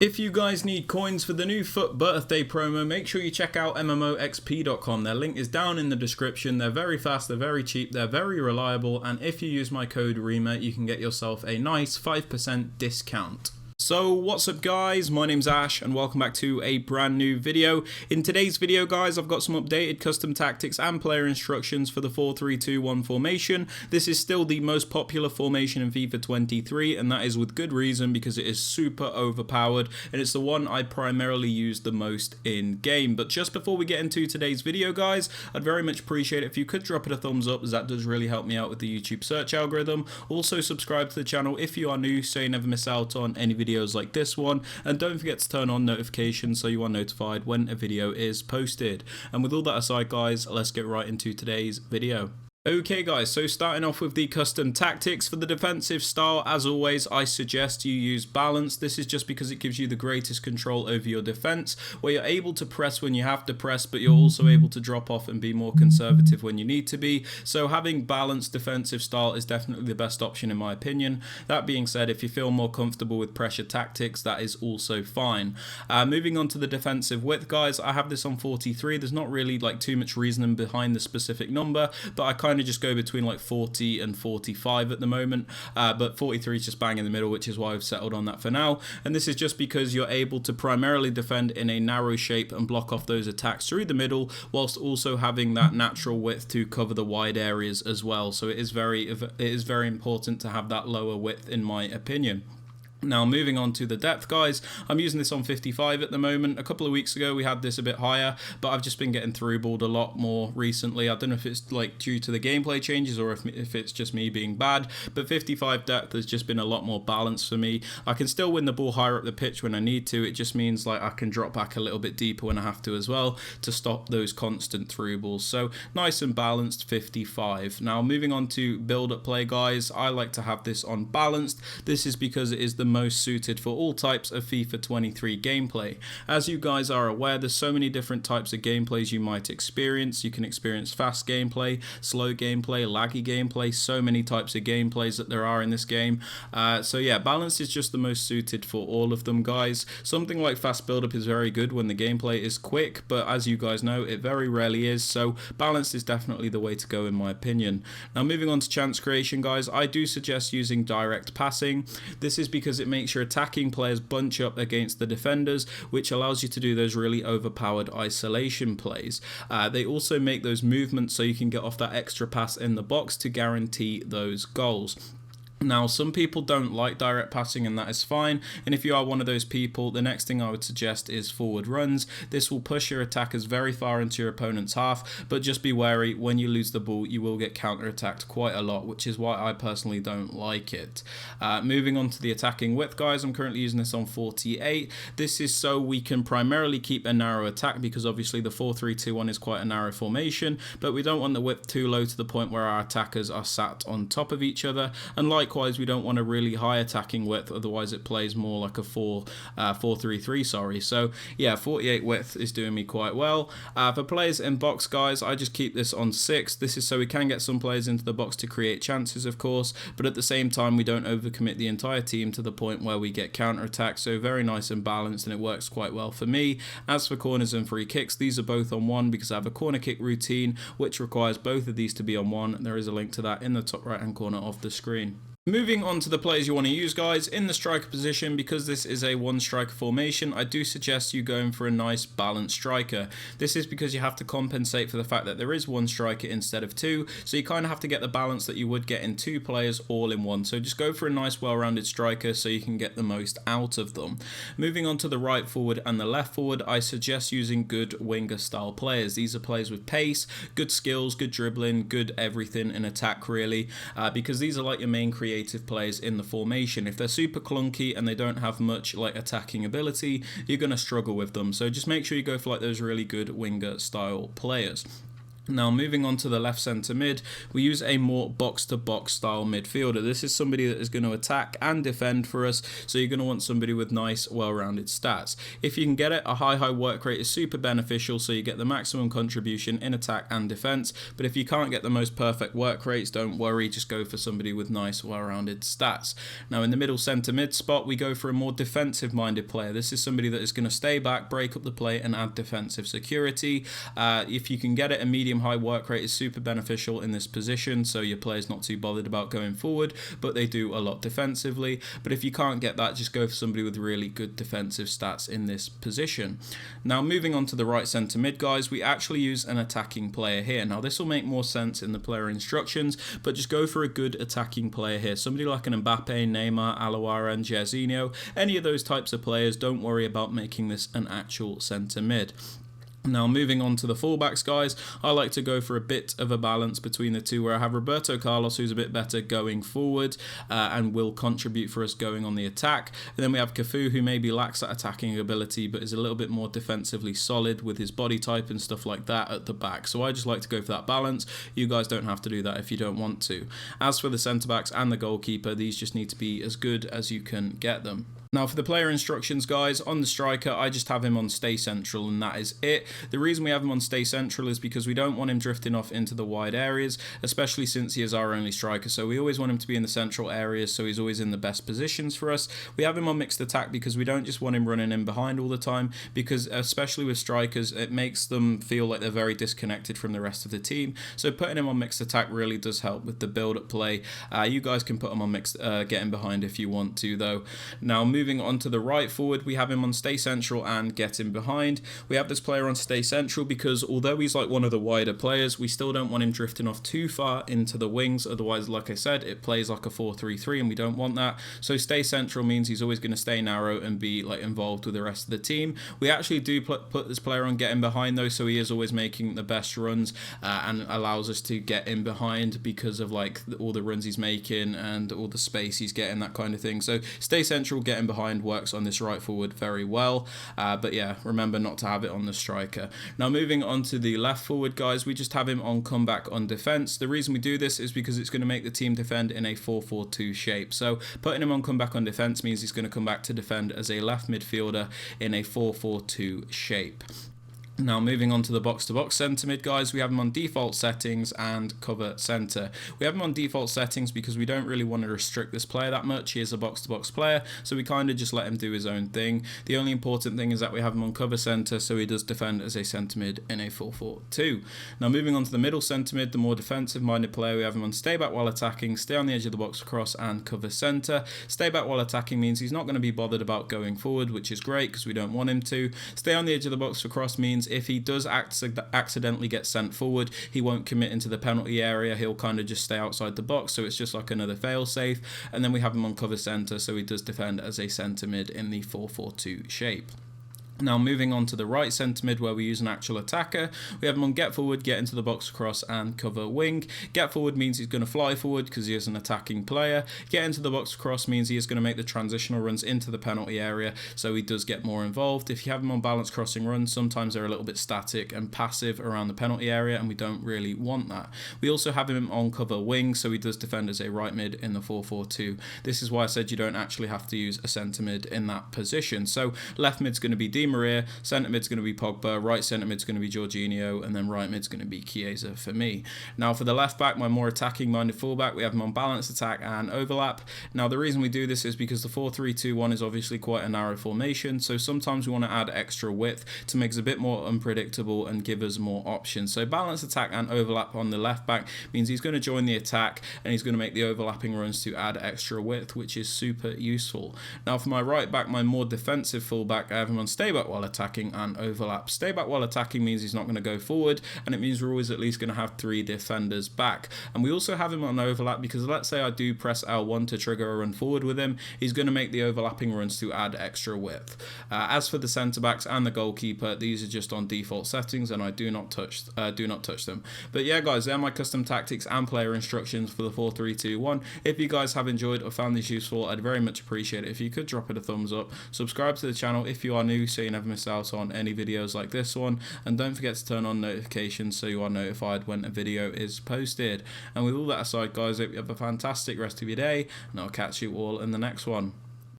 If you guys need coins for the new Fut birthday promo, make sure you check out MMOXP.com. Their link is down in the description. They're very fast, they're very cheap, they're very reliable, and if you use my code Rema, you can get yourself a nice 5% discount. So what's up guys, my name's Ash and welcome back to a brand new video. In today's video guys, I've got some updated custom tactics and player instructions for the 4-3-2-1 formation. This is still the most popular formation in FIFA 23 and that is with good reason because it is super overpowered and it's the one I primarily use the most in game. But just before we get into today's video guys, I'd very much appreciate it if you could drop it a thumbs up as that does really help me out with the YouTube search algorithm. Also subscribe to the channel if you are new so you never miss out on any videos like this one, and don't forget to turn on notifications so you are notified when a video is posted. And with all that aside guys, let's get right into today's video. Okay guys, so starting off with the custom tactics. For the defensive style, as always, I suggest you use balance. This is just because it gives you the greatest control over your defense, where you're able to press when you have to press, but you're also able to drop off and be more conservative when you need to be. So having balanced defensive style is definitely the best option in my opinion. That being said, if you feel more comfortable with pressure tactics, that is also fine. Moving on to the defensive width guys, I have this on 43. There's not really like too much reasoning behind the specific number, but I kind of just go between like 40 and 45 at the moment, but 43 is just bang in the middle, which is why I've settled on that for now. And this is just because you're able to primarily defend in a narrow shape and block off those attacks through the middle, whilst also having that natural width to cover the wide areas as well. So it is very important to have that lower width in my opinion. Now moving on to the depth guys, I'm using this on 55 at the moment. A couple of weeks ago we had this a bit higher, but I've just been getting through balled a lot more recently. I don't know if it's like due to the gameplay changes or if it's just me being bad, but 55 depth has just been a lot more balanced for me. I can still win the ball higher up the pitch when I need to. It just means like I can drop back a little bit deeper when I have to as well to stop those constant through balls. So nice and balanced 55. Now moving on to build up play guys, I like to have this on balanced. This is because it is the most suited for all types of FIFA 23 gameplay. As you guys are aware, there's so many different types of gameplays you might experience. You can experience fast gameplay, slow gameplay, laggy gameplay, so many types of gameplays that there are in this game. So yeah, balance is just the most suited for all of them guys. Something like fast build up is very good when the gameplay is quick, but as you guys know, it very rarely is, so balanced is definitely the way to go in my opinion. Now moving on to chance creation guys, I do suggest using direct passing. This is because it makes your attacking players bunch up against the defenders, which allows you to do those really overpowered isolation plays. They also make those movements so you can get off that extra pass in the box to guarantee those goals. Now, some people don't like direct passing and that is fine, and if you are one of those people, the next thing I would suggest is forward runs. This will push your attackers very far into your opponent's half, but just be wary, when you lose the ball you will get counter-attacked quite a lot, which is why I personally don't like it. Moving on to the attacking width guys, I'm currently using this on 48. This is so we can primarily keep a narrow attack because obviously the 4-3-2-1 is quite a narrow formation, but we don't want the width too low to the point where our attackers are sat on top of each other, and likewise we don't want a really high attacking width, otherwise it plays more like a 4-3-3, sorry. So yeah, 48 width is doing me quite well. For players in box guys, I just keep this on 6. This is so we can get some players into the box to create chances of course, but at the same time we don't overcommit the entire team to the point where we get counter attacks. So very nice and balanced, and it works quite well for me. As for corners and free kicks, these are both on 1 because I have a corner kick routine which requires both of these to be on 1. There is a link to that in the top right hand corner of the screen. Moving on to the players you want to use guys, in the striker position, because this is a one striker formation, I do suggest you going for a nice balanced striker. This is because you have to compensate for the fact that there is one striker instead of 2, so you kind of have to get the balance that you would get in 2 players all in 1. So just go for a nice well-rounded striker so you can get the most out of them. Moving on to the right forward and the left forward, I suggest using good winger style players. These are players with pace, good skills, good dribbling, good everything in attack really, because these are like your main creators players in the formation. If they're super clunky and they don't have much like attacking ability, you're going to struggle with them. So just make sure you go for like those really good winger style players. Now moving on to the left centre mid, we use a more box-to-box style midfielder. This is somebody that is going to attack and defend for us, so you're going to want somebody with nice, well-rounded stats. If you can get it, a high work rate is super beneficial, so you get the maximum contribution in attack and defence, but if you can't get the most perfect work rates, don't worry, just go for somebody with nice, well-rounded stats. Now in the middle centre mid spot, we go for a more defensive-minded player. This is somebody that is going to stay back, break up the play, and add defensive security. If you can get it, a medium high work rate is super beneficial in this position, so your player's not too bothered about going forward, but they do a lot defensively. But if you can't get that, just go for somebody with really good defensive stats in this position. Now moving on to the right centre mid, guys, we actually use an attacking player here. Now this will make more sense in the player instructions, but just go for a good attacking player here. Somebody like an Mbappe, Neymar, Alouara and Jairzinho, any of those types of players. Don't worry about making this an actual centre mid. Now moving on to the fullbacks, guys, I like to go for a bit of a balance between the two, where I have Roberto Carlos, who's a bit better going forward and will contribute for us going on the attack. And then we have Cafu, who maybe lacks that attacking ability but is a little bit more defensively solid with his body type and stuff like that at the back. So I just like to go for that balance. You guys don't have to do that if you don't want to. As for the centre-backs and the goalkeeper, these just need to be as good as you can get them. Now for the player instructions, guys, on the striker, I just have him on stay central and that is it. The reason we have him on stay central is because we don't want him drifting off into the wide areas, especially since he is our only striker. So we always want him to be in the central areas, so he's always in the best positions for us. We have him on mixed attack because we don't just want him running in behind all the time, because especially with strikers, it makes them feel like they're very disconnected from the rest of the team. So putting him on mixed attack really does help with the build-up play. You guys can put him on mixed getting behind if you want to, though. Now moving on to the right forward, we have him on stay central and getting behind. We have this player on stay central because although he's like one of the wider players, we still don't want him drifting off too far into the wings. Otherwise, like I said, it plays like a 4-3-3 and we don't want that. So stay central means he's always going to stay narrow and be like involved with the rest of the team. We actually do put this player on getting behind though, so he is always making the best runs and allows us to get in behind because of like all the runs he's making and all the space he's getting, that kind of thing. So stay central, getting behind works on this right forward very well, but yeah, remember not to have it on the striker. Now moving on to the left forward, guys, we just have him on comeback on defense. The reason we do this is because it's going to make the team defend in a 4-4-2 shape. So putting him on comeback on defense means he's going to come back to defend as a left midfielder in a 4-4-2 shape. Now moving on to the box-to-box centre mid, guys, we have him on default settings and cover centre. We have him on default settings because we don't really want to restrict this player that much. He is a box-to-box player, so we kind of just let him do his own thing. The only important thing is that we have him on cover centre, so he does defend as a centre mid in a 4-4-2. Now moving on to the middle centre mid, the more defensive-minded player, we have him on stay back while attacking, stay on the edge of the box across, and cover centre. Stay back while attacking means he's not going to be bothered about going forward, which is great because we don't want him to. Stay on the edge of the box across means if he does accidentally get sent forward, he won't commit into the penalty area. He'll kind of just stay outside the box, so it's just like another fail-safe. And then we have him on cover centre, so he does defend as a centre mid in the 4-4-2 shape. Now moving on to the right centre mid, where we use an actual attacker, we have him on get forward, get into the box across and cover wing. Get forward means he's going to fly forward because he is an attacking player. Get into the box across means he is going to make the transitional runs into the penalty area, so he does get more involved. If you have him on balanced crossing runs, sometimes they're a little bit static and passive around the penalty area, and we don't really want that. We also have him on cover wing, so he does defend as a right mid in the 4-4-2. This is why I said you don't actually have to use a centre mid in that position. So left mid's going to be Di Maria, centre mid's going to be Pogba, right centre mid's going to be Jorginho, and then right mid's going to be Chiesa for me. Now for the left back, my more attacking minded fullback, we have him on balanced attack and overlap. Now the reason we do this is because the 4-3-2-1 is obviously quite a narrow formation, so sometimes we want to add extra width to make it a bit more unpredictable and give us more options. So balanced attack and overlap on the left back means he's going to join the attack and he's going to make the overlapping runs to add extra width, which is super useful. Now for my right back, my more defensive fullback, I have him on stay back while attacking and overlap. Stay back while attacking means he's not going to go forward, and it means we're always at least going to have 3 defenders back. And we also have him on overlap because let's say I do press L1 to trigger a run forward with him, he's going to make the overlapping runs to add extra width. As for the centre backs and the goalkeeper, these are just on default settings and I do not touch them. But yeah guys, they're my custom tactics and player instructions for the 4-3-2-1. If you guys have enjoyed or found this useful, I'd very much appreciate it if you could drop it a thumbs up. Subscribe to the channel if you are new so so you never miss out on any videos like this one, and don't forget to turn on notifications so you are notified when a video is posted. And with all that aside, guys, I hope you have a fantastic rest of your day, and I'll catch you all in the next one.